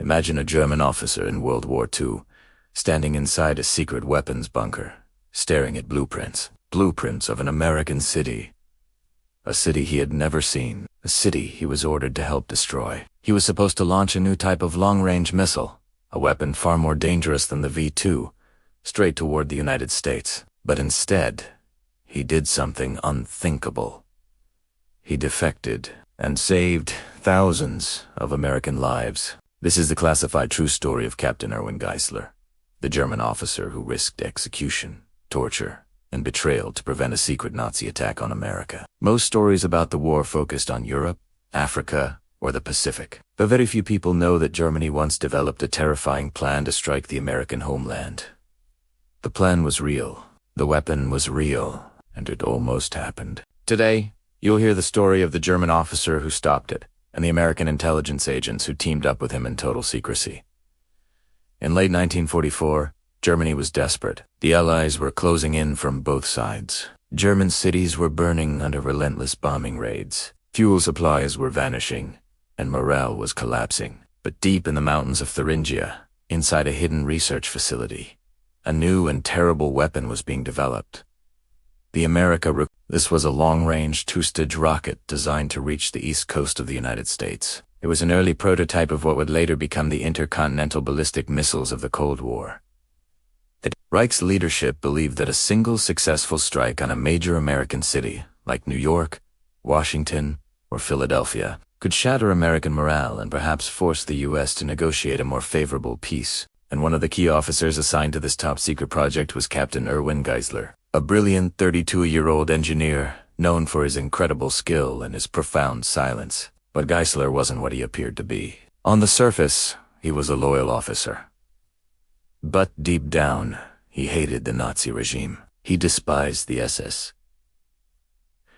Imagine a German officer in World War II, standing inside a secret weapons bunker, staring at blueprints. Blueprints of an American city. A city he had never seen. A city he was ordered to help destroy. He was supposed to launch a new type of long-range missile, a weapon far more dangerous than the V-2, straight toward the United States. But instead, he did something unthinkable. He defected and saved thousands of American lives. This is the classified true story of Captain Erwin Geisler, the German officer who risked execution, torture, and betrayal to prevent a secret Nazi attack on America. Most stories about the war focused on Europe, Africa, or the Pacific. But very few people know that Germany once developed a terrifying plan to strike the American homeland. The plan was real, the weapon was real, and it almost happened. Today, you'll hear the story of the German officer who stopped it, and the American intelligence agents who teamed up with him in total secrecy. In late 1944, Germany was desperate. The Allies were closing in from both sides. German cities were burning under relentless bombing raids. Fuel supplies were vanishing, and morale was collapsing. But deep in the mountains of Thuringia, inside a hidden research facility, a new and terrible weapon was being developed. The America. This was a long-range two-stage rocket designed to reach the east coast of the United States. It was an early prototype of what would later become the intercontinental ballistic missiles of the Cold War. The Reich's leadership believed that a single successful strike on a major American city, like New York, Washington, or Philadelphia, could shatter American morale and perhaps force the U.S. to negotiate a more favorable peace. And one of the key officers assigned to this top-secret project was Captain Erwin Geisler, a brilliant 32-year-old engineer known for his incredible skill and his profound silence. But Geisler wasn't what he appeared to be. On the surface, he was a loyal officer. But deep down, he hated the Nazi regime. He despised the SS.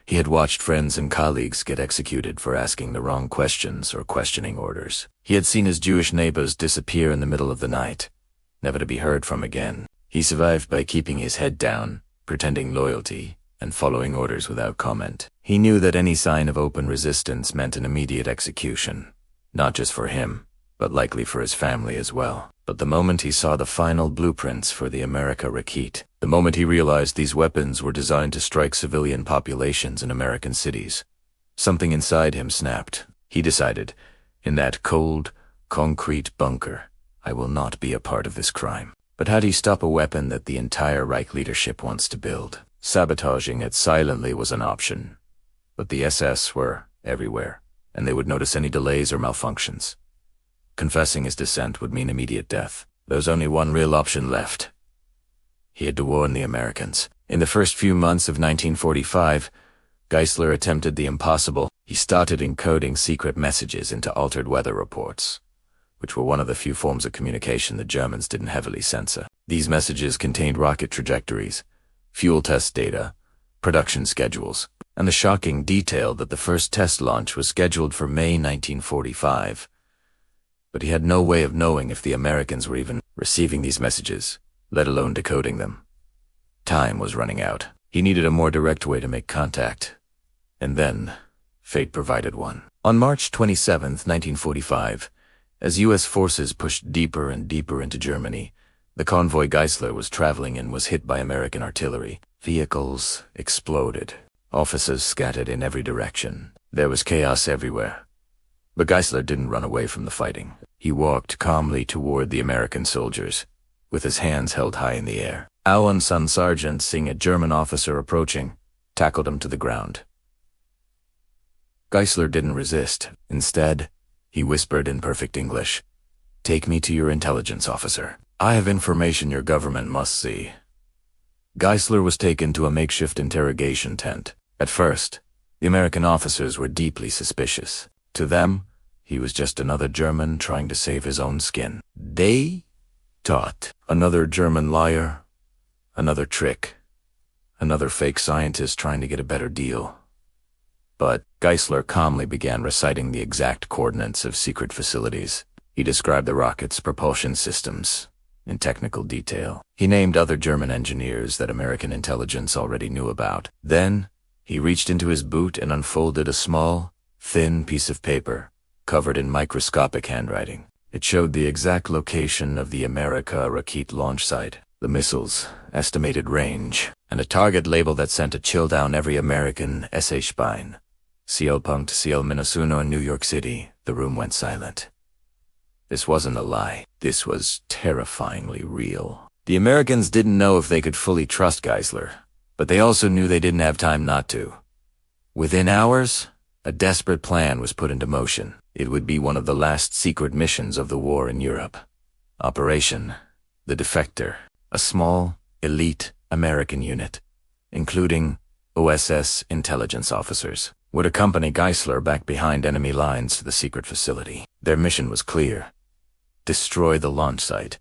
He had watched friends and colleagues get executed for asking the wrong questions or questioning orders. He had seen his Jewish neighbors disappear in the middle of the night, never to be heard from again. He survived by keeping his head down, pretending loyalty, and following orders without comment. He knew that any sign of open resistance meant an immediate execution, not just for him, but likely for his family as well. But the moment he saw the final blueprints for the America Rakit, the moment he realized these weapons were designed to strike civilian populations in American cities, something inside him snapped. He decided, in that cold, concrete bunker, I will not be a part of this crime. But how do you stop a weapon that the entire Reich leadership wants to build? Sabotaging it silently was an option. But the SS were everywhere, and they would notice any delays or malfunctions. Confessing his dissent would mean immediate death. There was only one real option left. He had to warn the Americans. In the first few months of 1945, Geisler attempted the impossible. He started encoding secret messages into altered weather reports, which were one of the few forms of communication the Germans didn't heavily censor. These messages contained rocket trajectories, fuel test data, production schedules, and the shocking detail that the first test launch was scheduled for May 1945. But he had no way of knowing if the Americans were even receiving these messages, let alone decoding them. Time was running out. He needed a more direct way to make contact. And then, fate provided one. On March 27, 1945, as U.S. forces pushed deeper and deeper into Germany, the convoy Geisler was traveling in was hit by American artillery. Vehicles exploded. Officers scattered in every direction. There was chaos everywhere. But Geisler didn't run away from the fighting. He walked calmly toward the American soldiers, with his hands held high in the air. Alan Sun Sergeant, seeing a German officer approaching, tackled him to the ground. Geisler didn't resist. Instead, he whispered in perfect English, "Take me to your intelligence officer. I have information your government must see." Geisler was taken to a makeshift interrogation tent. At first, the American officers were deeply suspicious. To them, he was just another German trying to save his own skin. They thought, another German liar, another trick, another fake scientist trying to get a better deal. But Geisler calmly began reciting the exact coordinates of secret facilities. He described the rocket's propulsion systems in technical detail. He named other German engineers that American intelligence already knew about. Then, he reached into his boot and unfolded a small, thin piece of paper, covered in microscopic handwriting. It showed the exact location of the America Rakit launch site, the missile's estimated range, and a target label that sent a chill down every American SA spine. Cielpunkt Ciel Minasuno in New York City, the room went silent. This wasn't a lie. This was terrifyingly real. The Americans didn't know if they could fully trust Geisler, but they also knew they didn't have time not to. Within hours, a desperate plan was put into motion. It would be one of the last secret missions of the war in Europe. Operation The Defector, a small, elite American unit, including OSS intelligence officers, would accompany Geisler back behind enemy lines to the secret facility. Their mission was clear: destroy the launch site,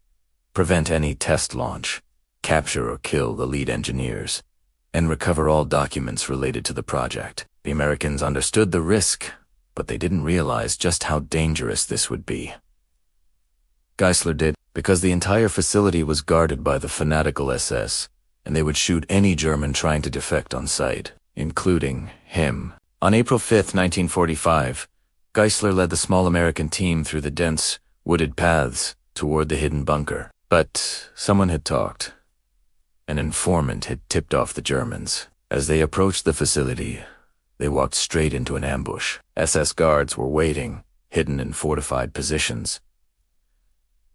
prevent any test launch, capture or kill the lead engineers, and recover all documents related to the project. The Americans understood the risk, but they didn't realize just how dangerous this would be. Geisler did, because the entire facility was guarded by the fanatical SS, and they would shoot any German trying to defect on sight, including him. On April 5, 1945, Geisler led the small American team through the dense, wooded paths toward the hidden bunker. But someone had talked. An informant had tipped off the Germans. As they approached the facility, they walked straight into an ambush. SS guards were waiting, hidden in fortified positions.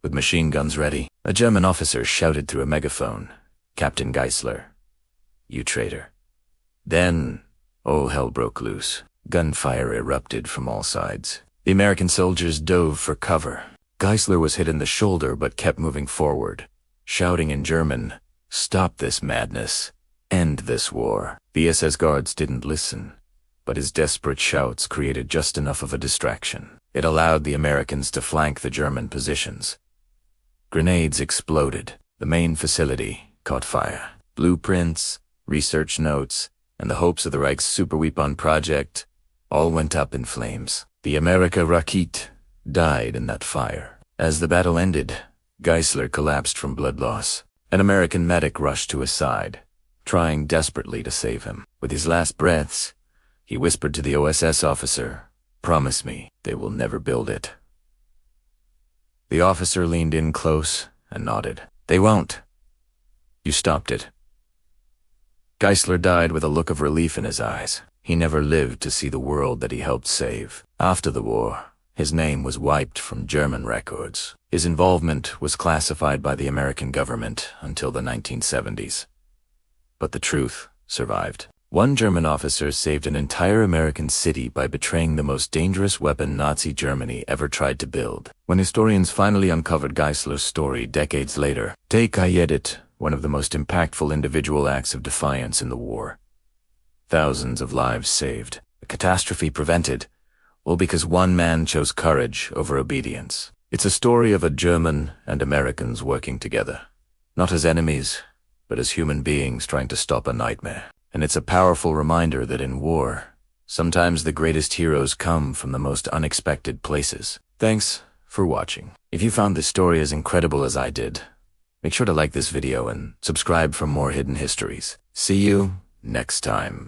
With machine guns ready, a German officer shouted through a megaphone, "Captain Geisler, you traitor." Then, all hell broke loose. Gunfire erupted from all sides. The American soldiers dove for cover. Geisler was hit in the shoulder but kept moving forward, shouting in German, "Stop this madness. End this war." The SS guards didn't listen, but his desperate shouts created just enough of a distraction. It allowed the Americans to flank the German positions. Grenades exploded. The main facility caught fire. Blueprints, research notes, and the hopes of the Reich's superweapon project all went up in flames. The America Rakit died in that fire. As the battle ended, Geisler collapsed from blood loss. An American medic rushed to his side, trying desperately to save him. With his last breaths, he whispered to the OSS officer, "Promise me they will never build it." The officer leaned in close and nodded. "They won't. You stopped it." Geisler died with a look of relief in his eyes. He never lived to see the world that he helped save. After the war, his name was wiped from German records. His involvement was classified by the American government until the 1970s. But the truth survived. One German officer saved an entire American city by betraying the most dangerous weapon Nazi Germany ever tried to build. When historians finally uncovered Geisler's story decades later, they called it one of the most impactful individual acts of defiance in the war. Thousands of lives saved, a catastrophe prevented, all because one man chose courage over obedience. It's a story of a German and Americans working together, not as enemies, but as human beings trying to stop a nightmare. And it's a powerful reminder that in war, sometimes the greatest heroes come from the most unexpected places. Thanks for watching. If you found this story as incredible as I did, make sure to like this video and subscribe for more hidden histories. See you next time.